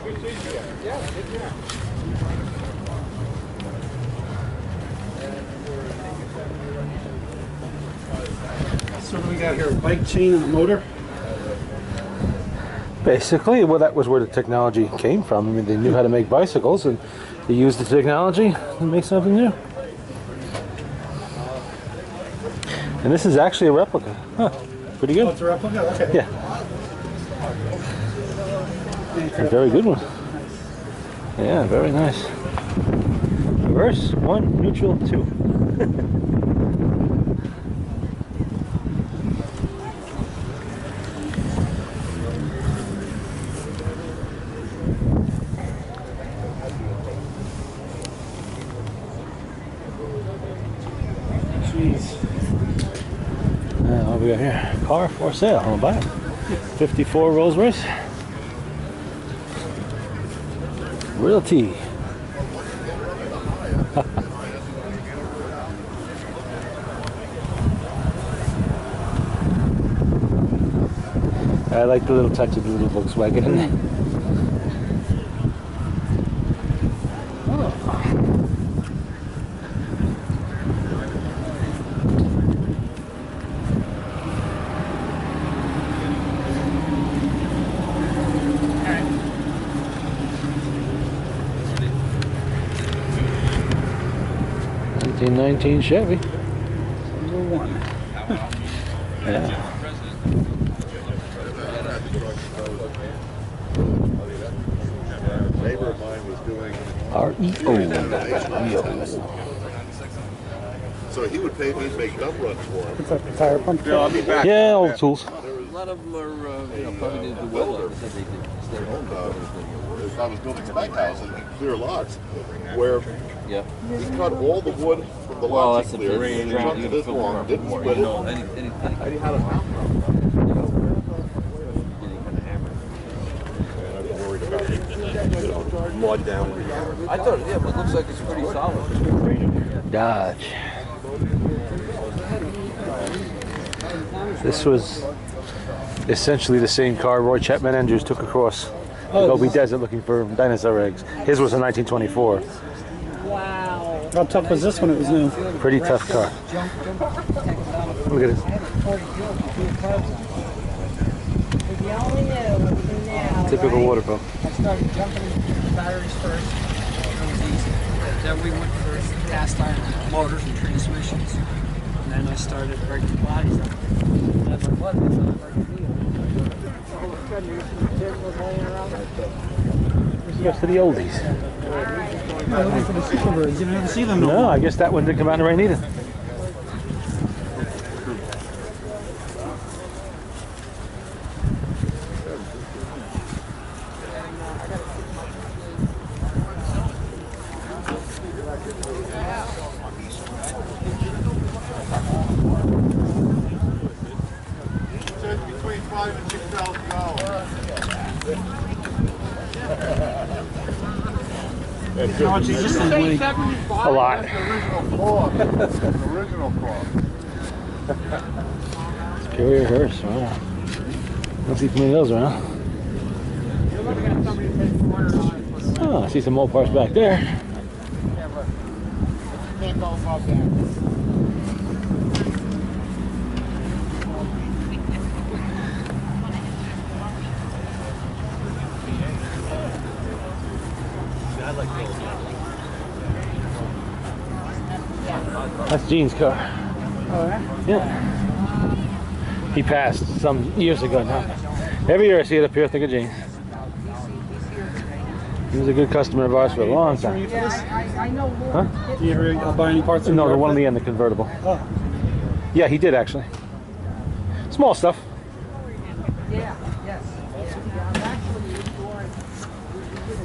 So what do we got here? A bike chain and a motor? Basically, well, that was where the technology came from. I mean, they knew how to make bicycles, and they used the technology to make something new. And this is actually a replica. Huh. Pretty good. Oh, it's a replica? Okay. Yeah. A very good one. Yeah, very nice. Reverse, 1, neutral, 2. Jeez. What we got here? Car for sale. I'll buy it. 54 Rolls Royce. Realty. I like the little touch of the little Volkswagen in there. Oh. 1919 Chevy. Number 1. Yeah. Neighbor of mine was doing REO. so he would pay me to make dump runs for him. It's like a tire pump. Yeah, I'll be back. Yeah, all the tools. A lot of them are, you know, probably didn't do well. They did stay home. If I was building spec houses and clear lots, where Yeah. he cut all the wood from the Well, lots that's he a cleared, big and ground. chunked You it can this fill long, more. didn't You split it. know, any And he had a mountain. Worried about mud down. I thought, yeah, but it looks like it's pretty solid. Dodge. This was essentially the same car Roy Chapman Andrews took across the Gobi Desert looking for dinosaur eggs. His was a 1924. Wow. How tough was this when it was new? Pretty tough car. Look at it. If you only knew what you do now. Typical right? water pump. I started jumping batteries first. It was easy. Then we went for cast iron motors and transmissions. And then I started breaking bodies up. And I was like, what? It's not like a deal. All of a sudden, you're some kid was laying around. He goes to the oldies. I'm looking for the Superbirds. You don't ever see them no No, more. I guess that one didn't come out in the rain either. Between $5,000 and $6,000. How much is this thing weigh? A lot. The original cost. Superior hearse, wow. Don't see too many of those around. You're looking at somebody who paid $400 for the Oh, I see some old parts back there. Yeah, but you can't go above that. That's Gene's car. Oh, yeah? Yeah. He passed some years ago now. Every year I see it up here, I think of Gene. He was a good customer of ours for a long time. I know more. Huh? Do you ever buy any parts? No, the one on the end, the convertible. Oh. Yeah, he did actually. Small stuff. Yeah, yes.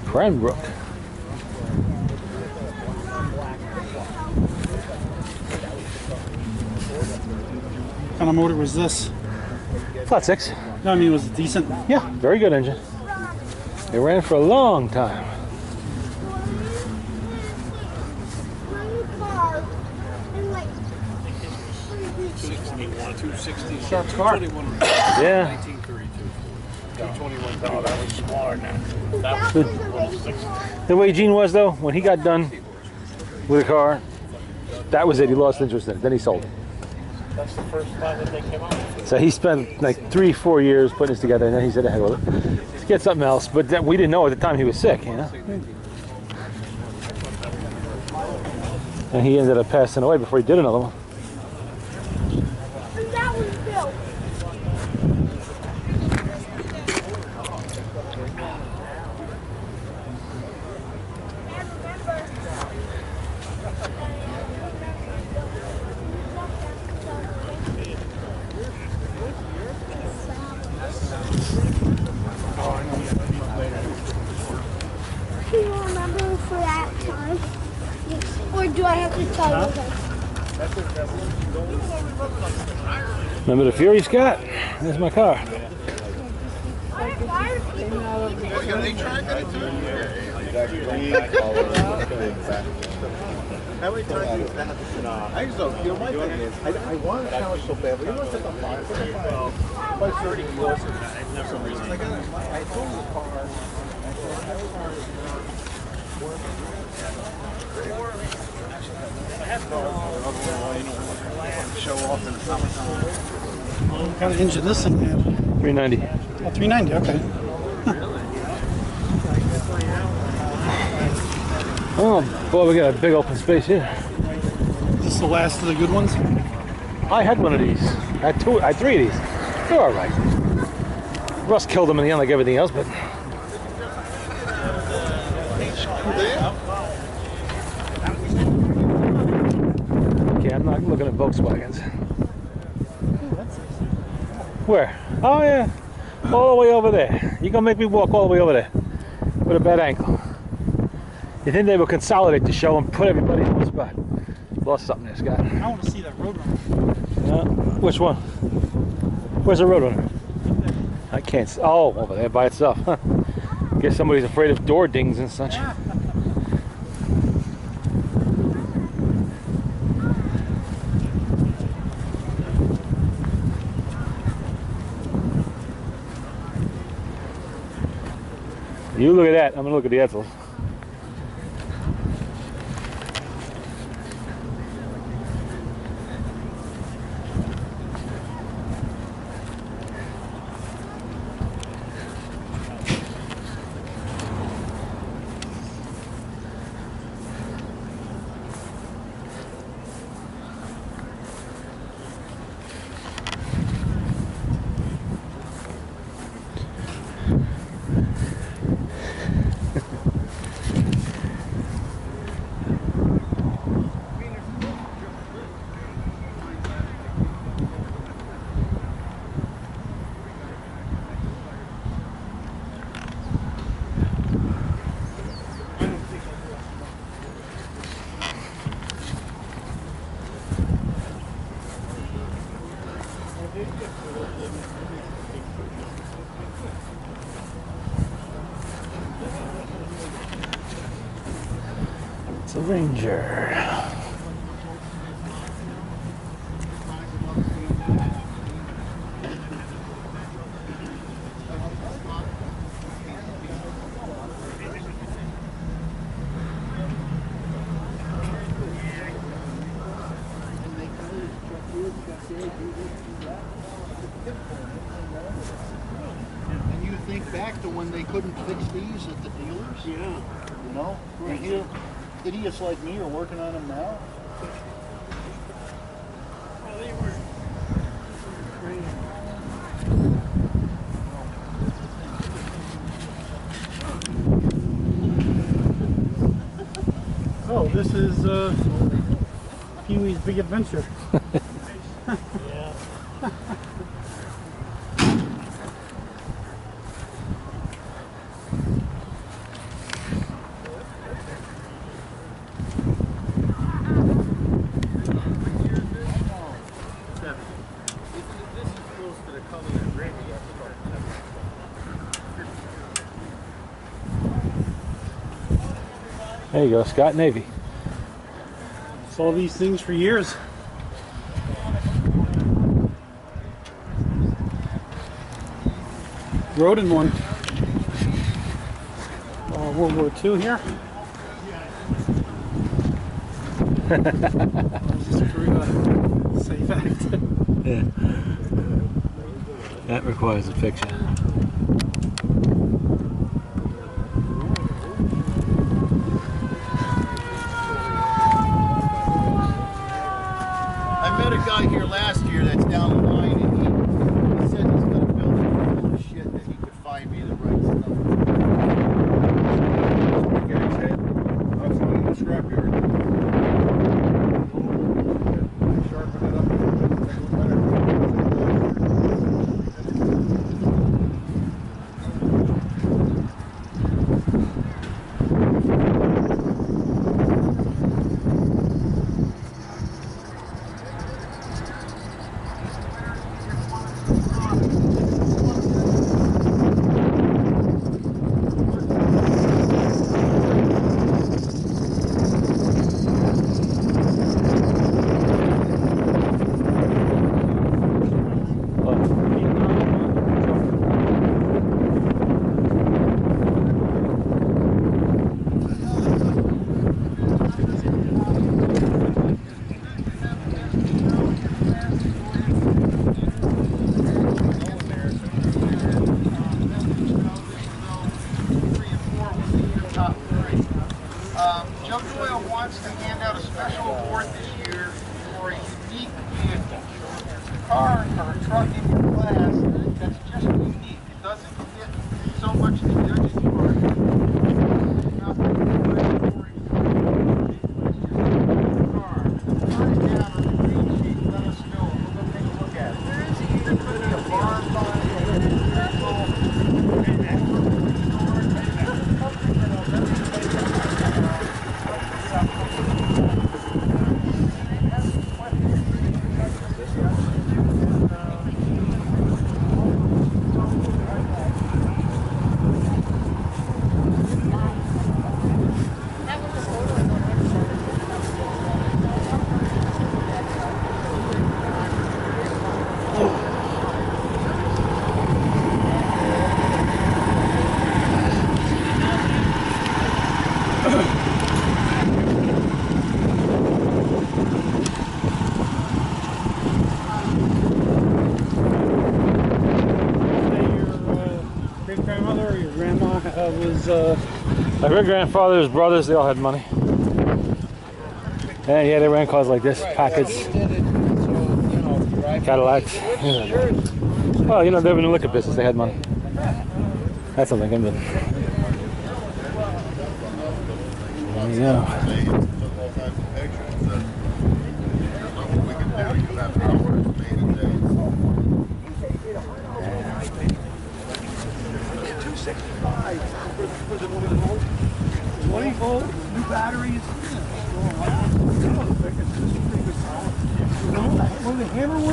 Cranbrook. What kind of motor was this? Flat 6. No, I mean, was it decent? Yeah, very good engine. It ran for a long time. Sharp car. Yeah. The way Gene was though, when he got done with a car, that was it. He lost interest in it. Then he sold it. That's the first time that they came out. So he spent like 3-4 years putting this together, and then he said, "The heck with it. Let's get something else." But that, we didn't know at the time he was sick, you know. And he ended up passing away before he did another one. That was built. Do you remember for that time? Or do I have to tell you guys? Remember the Fury, Scott? There's my car. Oh, you got an 8-track on it too? How many times is that? I just don't feel my thing is, I want to challenge so badly. You know what's at the line? By 30 kilos. For some reason. I told the car. Show off in the summertime. What kind of engine this thing had? 390. Oh, 390, okay. Oh boy, we got a big open space here. Is this the last of the good ones? I had one of these. I had 3 of these. They're all right. Russ killed them in the end, like everything else, but. Okay, I'm not looking at Volkswagens. Where? Oh yeah, all the way over there. You're gonna make me walk all the way over there with a bad ankle. You think they would consolidate the show and put everybody in one spot? Lost something there, Scott. I want to see that Roadrunner. Which one? Where's the Roadrunner? I can't. Oh, over there by itself. Huh. Guess somebody's afraid of door dings and such. Yeah. You look at that. I'm gonna look at the Edsels. It's a Ranger. And you think back to when they couldn't fix these at the dealers? Yeah. You know? And here, idiots like me are working on them now. Well, they were Oh, this is Pee-wee's Big Adventure. There you go, Scott Navy. Saw these things for years. Rode in one. World War II here. Just for safe act. Yeah. That requires a picture. I met a guy here last year that's down the line, and he said he's going to build a full of shit that he could find me the right stuff. I'll tell you the scrapyard. Sharpen it up. Make it better. Joe Doyle wants to hand out a special award this year for a unique vehicle. There's a car or a truck in your class that's just unique. It doesn't fit so much the judge's part. It's not the regulatory car. Turn it down on the green sheet. Let us know. We'll go take a look at it. There could be a barn find, a vehicle, Grandmother or your grandma was My great-grandfather's brothers, they all had money. And yeah, they ran cars like this, Packards, Cadillacs. Well, you know, they were in the liquor business, they had money. That's something I'm doing. Yeah. new batteries.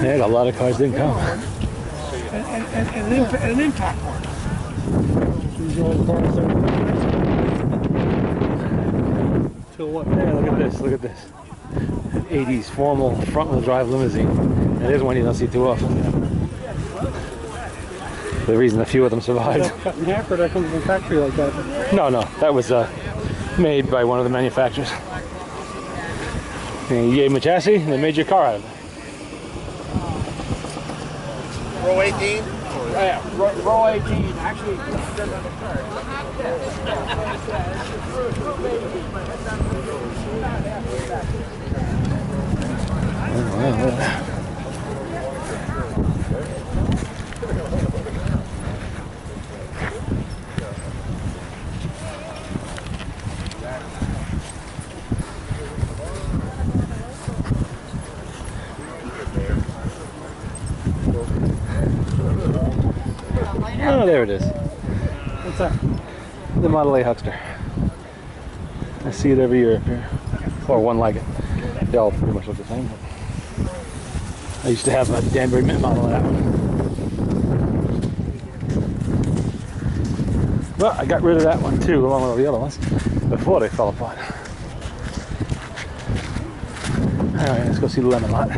Yeah, got a lot of cars didn't come. And an impact one. these old cars. Till what? Yeah, look at this, look at this. 80s formal front-wheel drive limousine. And there's one you don't see too often. The reason a few of them survived. Cut in half, or that comes from a factory like that? No, that was made by one of the manufacturers. And you gave them a chassis, and they made your car out of it. Row 18? Yeah, row 18. Actually, Oh, there it is. What's that? The Model A Huckster. I see it every year up here. Or one like it. They all pretty much look the same. I used to have a Danbury Mint model of that one. Well, I got rid of that one too, along with all the other ones, before they fell apart. Alright, let's go see the lemon lot.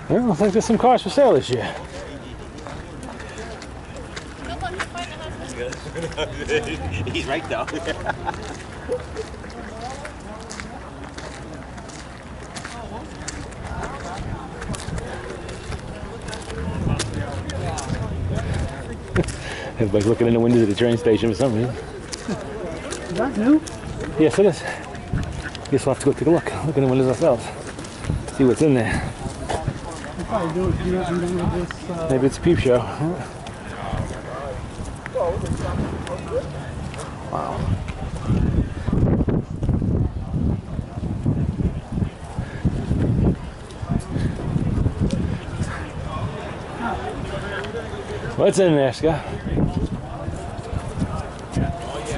Well, looks like there's some cars for sale this year. He's right though. Everybody's looking in the windows of the train station for some reason. Is that new? Yes, it is. Guess we'll have to go take a look. Look in the windows ourselves. See what's in there. We'll probably do this. Maybe it's a peep show. Wow. What's in there, Scott?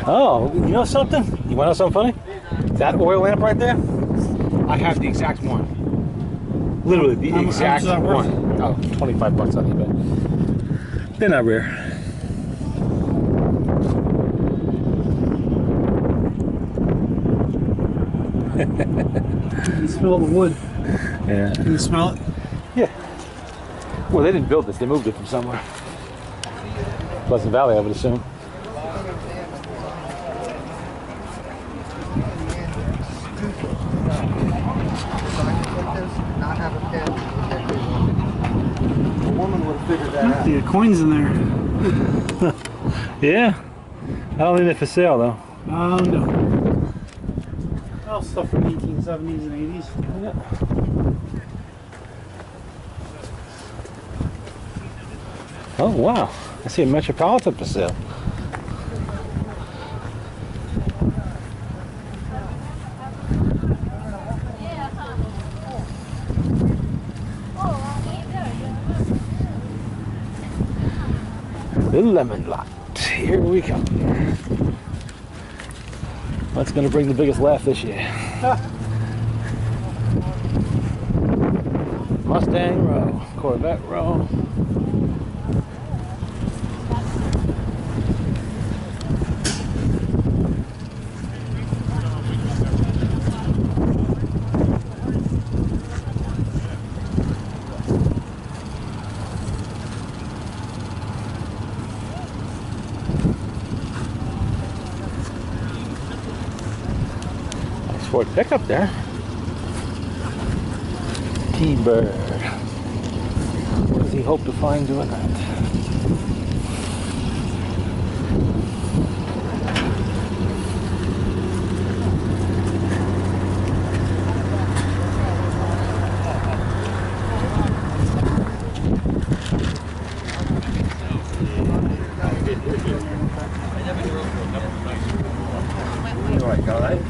Oh, you know something? You want to know something funny? That oil lamp right there? I have the exact one. Literally the exact one. Oh, 25 bucks on eBay. They're not rare. You smell the wood. Yeah. Can you smell it? Yeah. Well, they didn't build this. They moved it from somewhere. Pleasant Valley, I would assume. A woman would have figured that out. The coins in there. Yeah. I don't think they're for sale, though. No. Well, stuff from 1870s and 80s. Oh, wow. I see a Metropolitan for sale. The Lemon Lot. Here we come. What's going to bring the biggest laugh this year? Mustang row, Corvette row. Ford pickup there. T-Bird. What does he hope to find doing that? All right.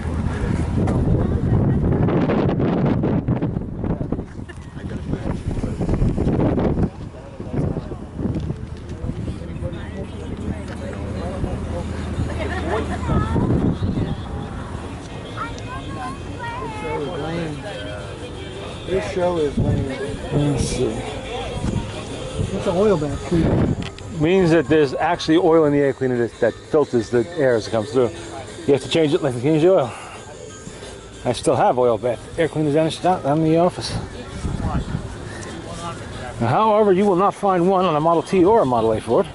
This show is lame. Let's see. It's an oil bath cleaner. Means that there's actually oil in the air cleaner that filters the air as it comes through. You have to change it like you change the oil. I still have oil bath air cleaners down in the office. Now, however, you will not find one on a Model T or a Model A Ford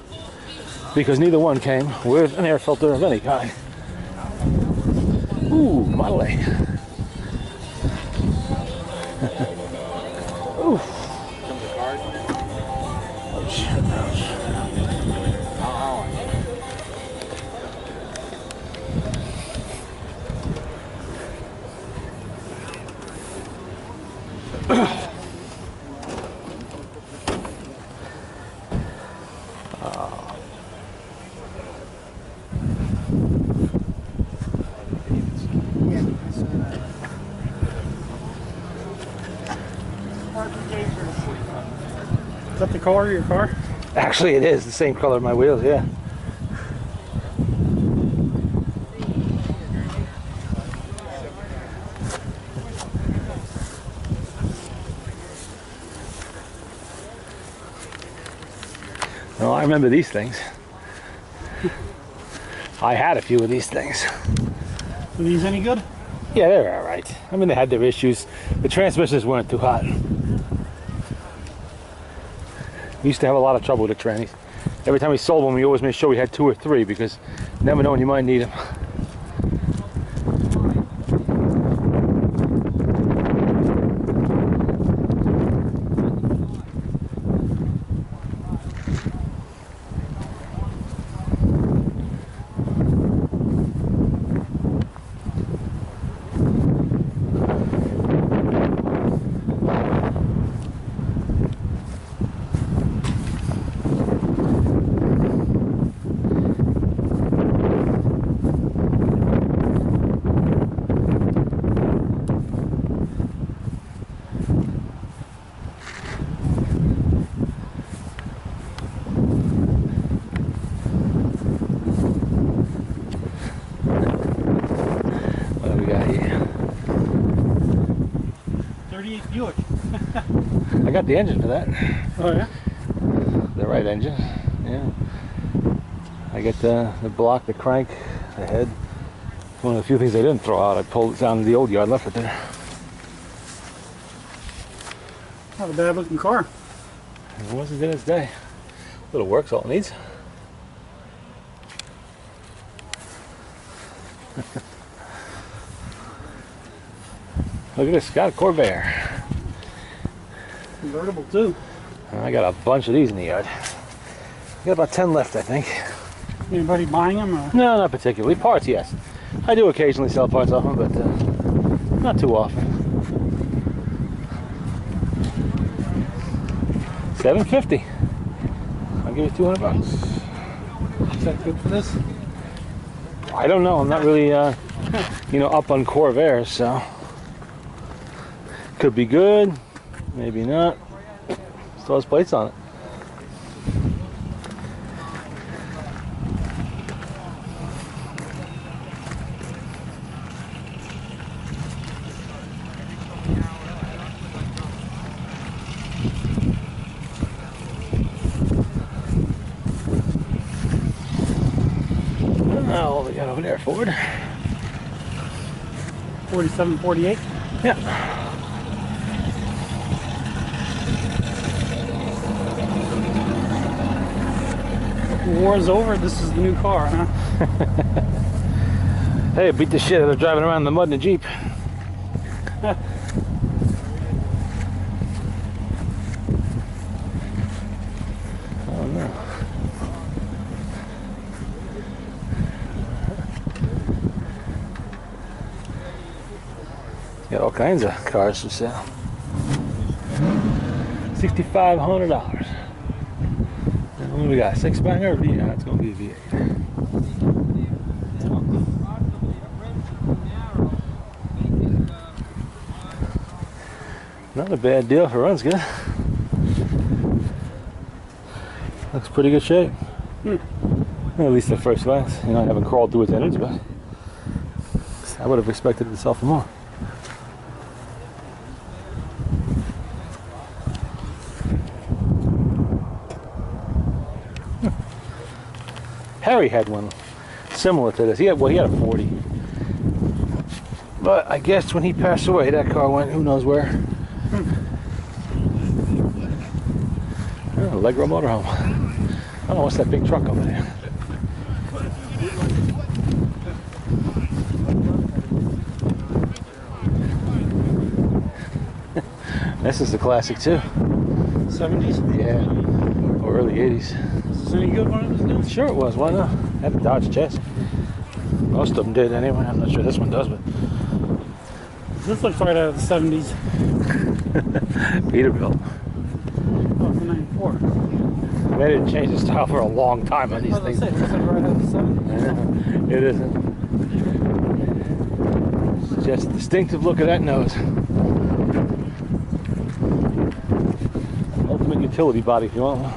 because neither one came with an air filter of any kind. Ooh, Model A. Ooh. Ouch, ouch. Is that the color of your car? Actually, it is the same color of my wheels, yeah. Well, I remember these things. I had a few of these things. Are these any good? Yeah, they're all right. I mean, they had their issues. The transmissions weren't too hot. We used to have a lot of trouble with the trannies. Every time we sold one, we always made sure we had 2 or 3 because you never know when you might need them. What do we got here? 38 Buick. I got the engine for that. Oh yeah? The right engine. Yeah. I get the block, the crank, the head. One of the few things I didn't throw out. I pulled it down to the old yard, left it there. Not a bad looking car. It wasn't in its day. Little works, all it needs. Look at this, got a Corvair. Convertible too. I got a bunch of these in the yard. Got about 10 left, I think. Anybody buying them? Or? No, not particularly. Parts, yes. I do occasionally sell parts off them, but not too often. $750. I'll give you $200. Is that good for this? I don't know. I'm not really, you know, up on Corvairs, so could be good, maybe not. Still has plates on it. Now what we got over there, Ford? 47, 48. Yeah. War's over. This is the new car, huh? Hey, beat the shit out of driving around in the mud in a Jeep. Oh no. Got all kinds of cars for sale. $6,500. And what do we got? 6-banger or V8? Yeah, it's gonna be a V8. Not a bad deal for runs good. Looks pretty good shape. At least at first glance. You know, I haven't crawled through its innards, but I would have expected it to sell for more. Harry had one similar to this. He had a 40. But I guess when he passed away, that car went who knows where. Oh, Allegro Motorhome. I don't know what's that big truck over there. This is the classic too. 70s? Yeah. Or early 80s. Is this any good one of those? Sure it was, why not? Had a Dodge chassis. Most of them did anyway. I'm not sure this one does, but This looks right out of the 70s. Peterbilt. Oh, it's a 94. They didn't change the style for a long time on these What things. it looks like right out of the 70s. It isn't. It's just a distinctive look at that nose. Ultimate utility body if you want one.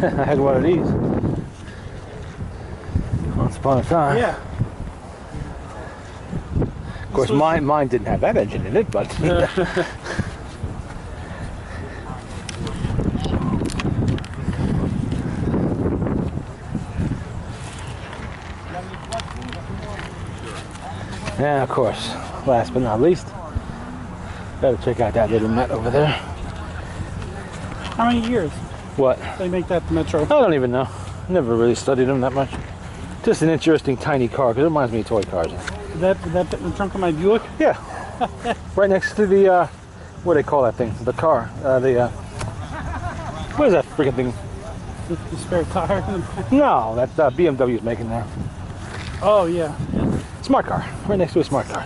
I had one of these once upon a time. Yeah. Of course, mine didn't have that engine in it, but yeah, of course. Last but not least, gotta check out that little Met over there. How many years What? they make that Metro? I don't even know. Never really studied them that much. Just an interesting tiny car because it reminds me of toy cars. That fit in the trunk of my Buick? Yeah, right next to the what do they call that thing? The car. What is that freaking thing? The spare tire. No, that's BMW's making now. Oh yeah. Smart car. Right next to a smart car.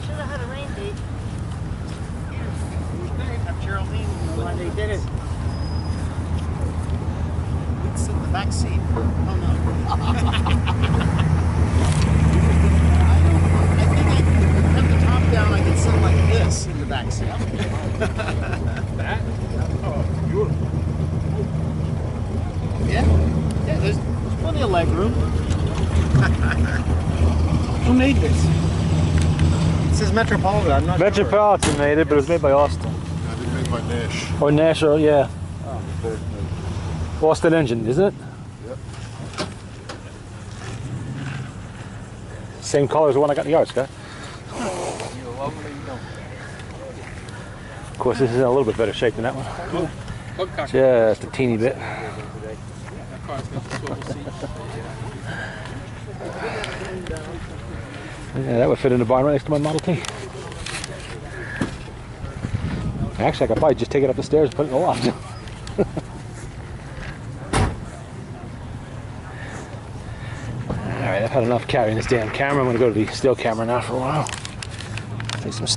Should have had a rain date. Geraldine, when they did it, we'd sit in the back seat. Oh no. I think I could have the top down, I could sit like this in the back seat. That? Oh, beautiful. Yeah, yeah, there's plenty of leg room. Who made this? It says Metropolitan, I'm not sure. Metropolitan made it, but it was made by Austin. I did made by Nash. Or National, yeah. Austin engine, isn't it? Yep. Same color as the one I got in the yard, Scott. Of course, this is in a little bit better shape than that one. Just a teeny bit. Yeah, that would fit in the barn right next to my Model T. Actually, I could probably just take it up the stairs and put it in the loft. Alright, I've had enough carrying this damn camera. I'm going to go to the still camera now for a while. Take some